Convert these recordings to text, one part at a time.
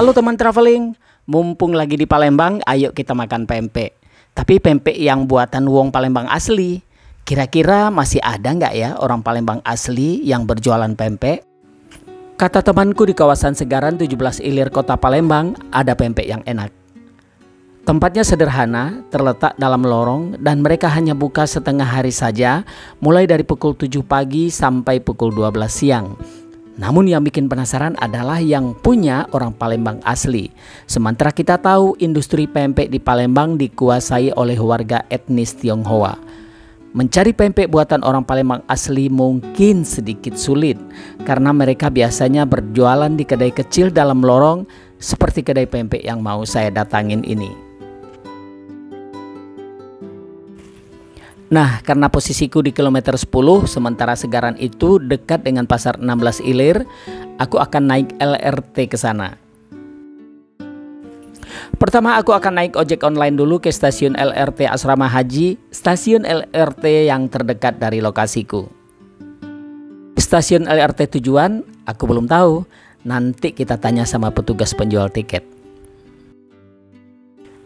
Halo teman traveling, mumpung lagi di Palembang, ayo kita makan pempek. Tapi pempek yang buatan wong Palembang asli. Kira-kira masih ada nggak ya orang Palembang asli yang berjualan pempek? Kata temanku di kawasan Segaran 17 Ilir Kota Palembang, ada pempek yang enak. Tempatnya sederhana, terletak dalam lorong dan mereka hanya buka setengah hari saja, mulai dari pukul 7 pagi sampai pukul 12 siang. Namun yang bikin penasaran adalah yang punya orang Palembang asli. Sementara kita tahu industri pempek di Palembang dikuasai oleh warga etnis Tionghoa. Mencari pempek buatan orang Palembang asli mungkin sedikit sulit karena mereka biasanya berjualan di kedai kecil dalam lorong seperti kedai pempek yang mau saya datangin ini. Nah, karena posisiku di kilometer 10, sementara Segaran itu dekat dengan pasar 16 Ilir, aku akan naik LRT ke sana. Pertama aku akan naik ojek online dulu ke stasiun LRT Asrama Haji, stasiun LRT yang terdekat dari lokasiku. Stasiun LRT tujuan, aku belum tahu, nanti kita tanya sama petugas penjual tiket.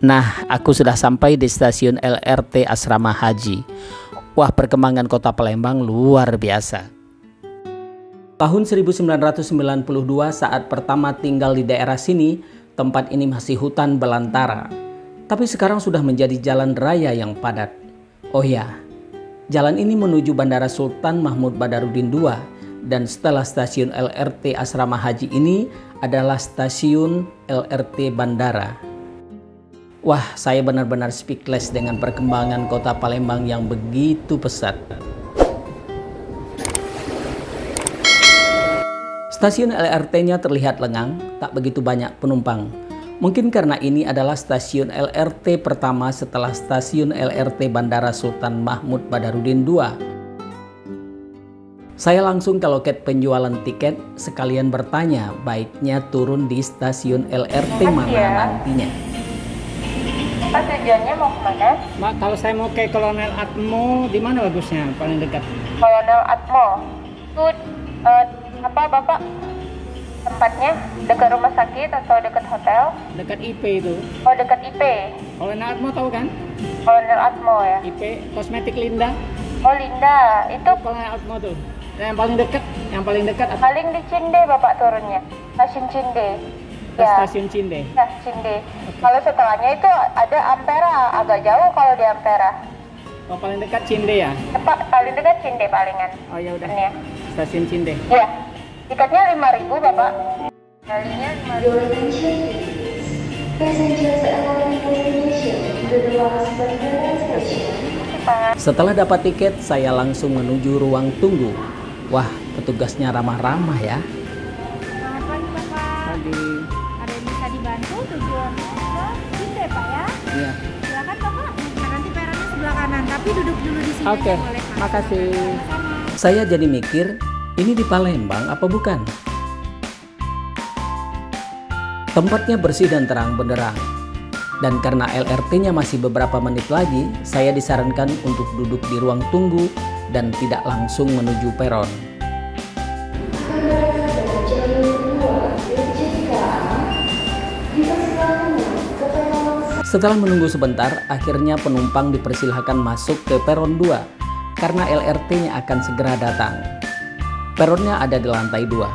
Nah, aku sudah sampai di stasiun LRT Asrama Haji. Wah, perkembangan kota Palembang luar biasa. Tahun 1992 saat pertama tinggal di daerah sini, tempat ini masih hutan belantara. Tapi sekarang sudah menjadi jalan raya yang padat. Oh ya, jalan ini menuju Bandara Sultan Mahmud Badarudin II. Dan setelah stasiun LRT Asrama Haji ini adalah stasiun LRT Bandara. Wah, saya benar-benar speechless dengan perkembangan kota Palembang yang begitu pesat. Stasiun LRT-nya terlihat lengang, tak begitu banyak penumpang. Mungkin karena ini adalah stasiun LRT pertama setelah stasiun LRT Bandara Sultan Mahmud Badarudin II. Saya langsung ke loket penjualan tiket, sekalian bertanya baiknya turun di stasiun LRT mana nantinya. Pak, tujuannya mau kemana? Mbak, kalau saya mau ke Kolonel Atmo, di mana bagusnya paling dekat? Kolonel Atmo. Itu apa Bapak? Tempatnya dekat rumah sakit atau dekat hotel? Dekat IP itu. Oh, dekat IP. Kolonel Atmo tahu kan? Kolonel Atmo ya. IP Kosmetik Linda. Oh, Linda. Itu Kolonel Atmo tuh. Yang paling dekat apa? Paling di Cinde Bapak turunnya. Stasiun Cinde. Ya. Stasiun Cinde. Ya, Cinde. Okay. Kalau setelahnya itu ada Ampera, agak jauh kalau di Ampera. Oh, paling dekat Cinde ya? Paling dekat Cinde palingan. Oh ya udah. Ya. Stasiun Cinde. Iya. Tiketnya 5.000 Bapak. Kalinya 5.000. Setelah dapat tiket, saya langsung menuju ruang tunggu. Wah, petugasnya ramah-ramah ya. Selamat pagi Bapak. Pagi. Ada yang bisa dibantu tujuannya ke Cinde Pak ya? Iya. Silakan Bapak. Nah, nanti peronnya sebelah kanan, tapi duduk dulu di sini. Oke, boleh, Pak. makasih. Sama-sama. Saya jadi mikir, ini di Palembang apa bukan? Tempatnya bersih dan terang benderang. Dan karena LRT-nya masih beberapa menit lagi, saya disarankan untuk duduk di ruang tunggu dan tidak langsung menuju peron. Setelah menunggu sebentar, akhirnya penumpang dipersilahkan masuk ke peron 2 karena LRT-nya akan segera datang. Peronnya ada di lantai 2.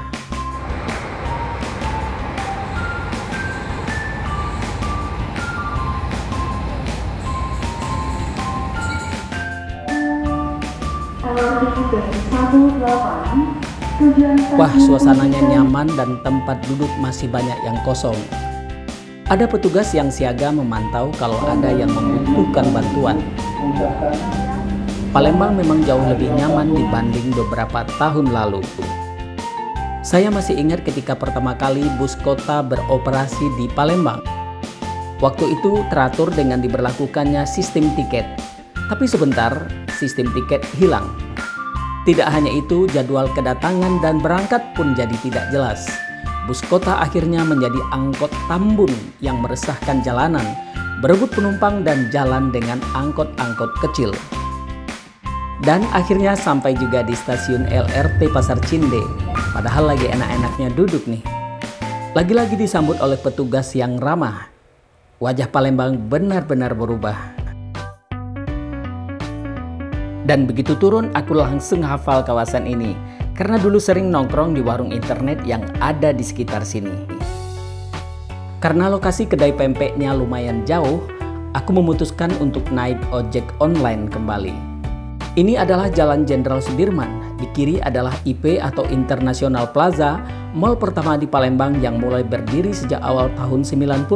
Wah, suasananya nyaman dan tempat duduk masih banyak yang kosong. Ada petugas yang siaga memantau kalau ada yang membutuhkan bantuan. Palembang memang jauh lebih nyaman dibanding beberapa tahun lalu. Saya masih ingat ketika pertama kali bus kota beroperasi di Palembang. Waktu itu teratur dengan diberlakukannya sistem tiket. Tapi sebentar, sistem tiket hilang. Tidak hanya itu, jadwal kedatangan dan berangkat pun jadi tidak jelas. Bus kota akhirnya menjadi angkot tambun yang meresahkan jalanan, berebut penumpang dan jalan dengan angkot-angkot kecil. Dan akhirnya sampai juga di stasiun LRT Pasar Cinde, padahal lagi enak-enaknya duduk nih. Lagi-lagi disambut oleh petugas yang ramah. Wajah Palembang benar-benar berubah. Dan begitu turun, aku langsung hafal kawasan ini. Karena dulu sering nongkrong di warung internet yang ada di sekitar sini. Karena lokasi kedai pempeknya lumayan jauh, aku memutuskan untuk naik ojek online kembali. Ini adalah Jalan Jenderal Sudirman. Di kiri adalah IP atau International Plaza, mall pertama di Palembang yang mulai berdiri sejak awal tahun 90.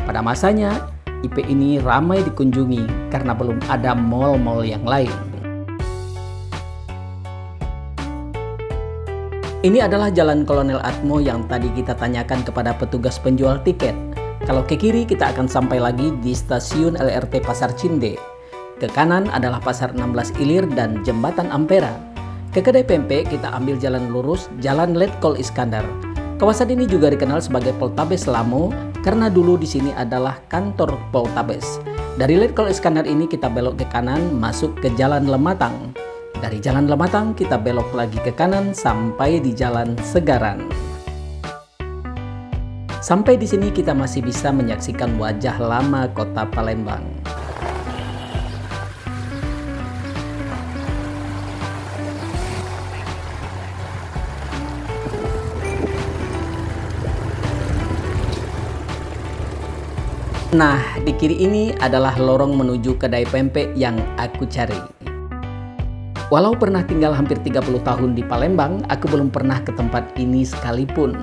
Pada masanya, IP ini ramai dikunjungi karena belum ada mall-mall yang lain. Ini adalah Jalan Kolonel Atmo yang tadi kita tanyakan kepada petugas penjual tiket. Kalau ke kiri kita akan sampai lagi di stasiun LRT Pasar Cinde. Ke kanan adalah Pasar 16 Ilir dan Jembatan Ampera. Ke kedai pempek kita ambil jalan lurus, Jalan Letkol Iskandar. Kawasan ini juga dikenal sebagai Poltabes Lamo karena dulu di sini adalah kantor Poltabes. Dari Letkol Iskandar ini kita belok ke kanan masuk ke Jalan Lematang. Dari Jalan Lematang kita belok lagi ke kanan sampai di Jalan Segaran. Sampai di sini kita masih bisa menyaksikan wajah lama kota Palembang. Nah, di kiri ini adalah lorong menuju kedai pempek yang aku cari. Walau pernah tinggal hampir 30 tahun di Palembang, aku belum pernah ke tempat ini sekalipun.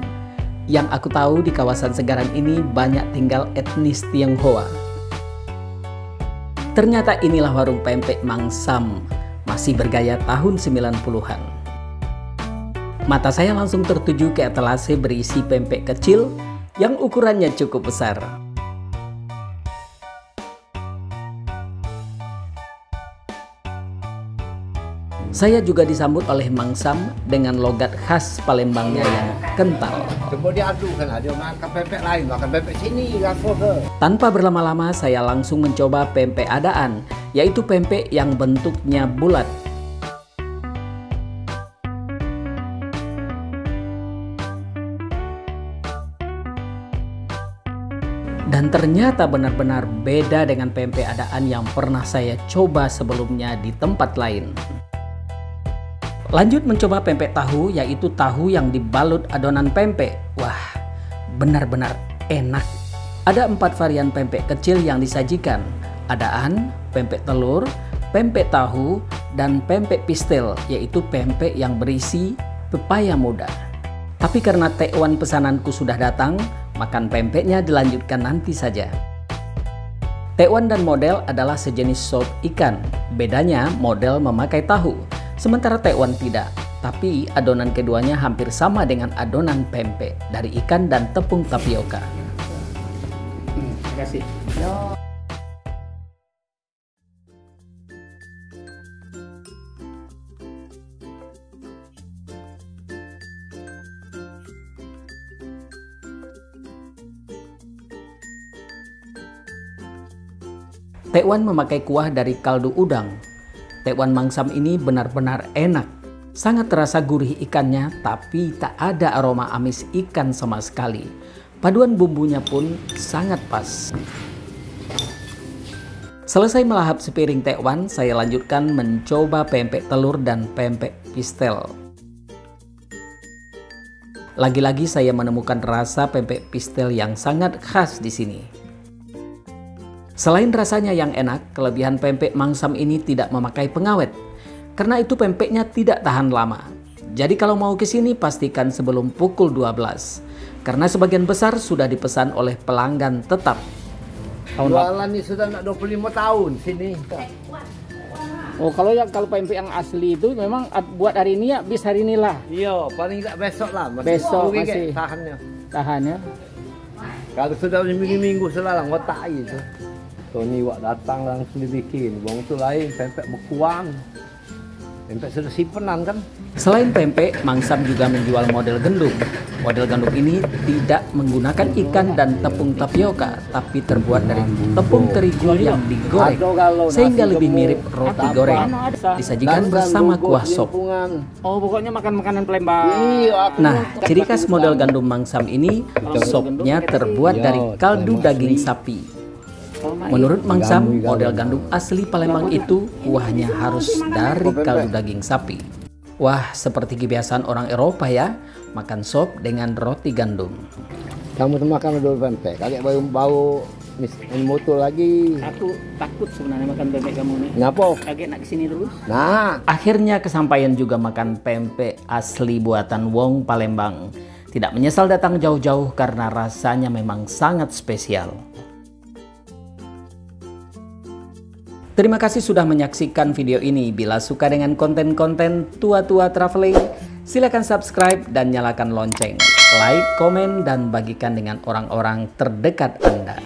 Yang aku tahu di kawasan Segaran ini banyak tinggal etnis Tionghoa. Ternyata inilah warung pempek Mang Sam, masih bergaya tahun 90-an. Mata saya langsung tertuju ke etalase berisi pempek kecil yang ukurannya cukup besar. Saya juga disambut oleh Mang Sam dengan logat khas Palembangnya yang kental. Coba diaduk kan, dia makan pempek lain, makan pempek sini, langsung ke. Tanpa berlama-lama saya langsung mencoba pempek adaan, yaitu pempek yang bentuknya bulat. Dan ternyata benar-benar beda dengan pempek adaan yang pernah saya coba sebelumnya di tempat lain. Lanjut mencoba pempek tahu, yaitu tahu yang dibalut adonan pempek. Wah, benar-benar enak. Ada 4 varian pempek kecil yang disajikan. Adaan, pempek telur, pempek tahu, dan pempek pistel, yaitu pempek yang berisi pepaya muda. Tapi karena tekwan pesananku sudah datang, makan pempeknya dilanjutkan nanti saja. Tekwan dan model adalah sejenis sop ikan. Bedanya model memakai tahu, sementara tekwan tidak. Tapi adonan keduanya hampir sama dengan adonan pempek dari ikan dan tepung tapioka. Terima kasih. Tekwan memakai kuah dari kaldu udang. Tekwan Mang Sam ini benar-benar enak. Sangat terasa gurih ikannya, tapi tak ada aroma amis ikan sama sekali. Paduan bumbunya pun sangat pas. Selesai melahap sepiring tekwan, saya lanjutkan mencoba pempek telur dan pempek pistel. Lagi-lagi saya menemukan rasa pempek pistel yang sangat khas di sini. Selain rasanya yang enak, kelebihan pempek Mang Sam ini tidak memakai pengawet. Karena itu pempeknya tidak tahan lama. Jadi kalau mau ke sini pastikan sebelum pukul 12. Karena sebagian besar sudah dipesan oleh pelanggan tetap. Jualan ini sudah nak 25 tahun sini. Oh, kalau pempek yang asli itu memang buat hari ini ya bis hari inilah. Iya, paling tak besok lah. Besok masih tahannya. Tahannya. Kalau sudah minggu-minggu selalang otak itu. So ni wak datang langsung dibikin. Bang tu lain pempek berkuang. Pempek sudah simpenan kan. Selain pempek, Mang Sam juga menjual model gandum. Model gandum ini tidak menggunakan ikan dan tepung tapioka, tapi terbuat dari tepung terigu yang digoreng, sehingga lebih mirip roti goreng. Disajikan bersama kuah sop. Oh, pokoknya makan makanan Palembang. Nah, ciri khas model gandum Mang Sam ini, sopnya terbuat dari kaldu daging sapi. Menurut Mang Sam, model gandum asli Palembang itu kuahnya harus dari kaldu daging sapi. Wah, seperti kebiasaan orang Eropa ya, makan sop dengan roti gandum. Kamu tuh makan dulu pempek, kakek bau motor lagi. Aku takut sebenarnya makan pempek kamu nih. Ngapa? Kakek nak kesini terus. Nah, Akhirnya kesampaian juga makan pempek asli buatan wong Palembang. Tidak menyesal datang jauh-jauh karena rasanya memang sangat spesial. Terima kasih sudah menyaksikan video ini. Bila suka dengan konten-konten tua-tua traveling, silakan subscribe dan nyalakan lonceng. Like, komen, dan bagikan dengan orang-orang terdekat Anda.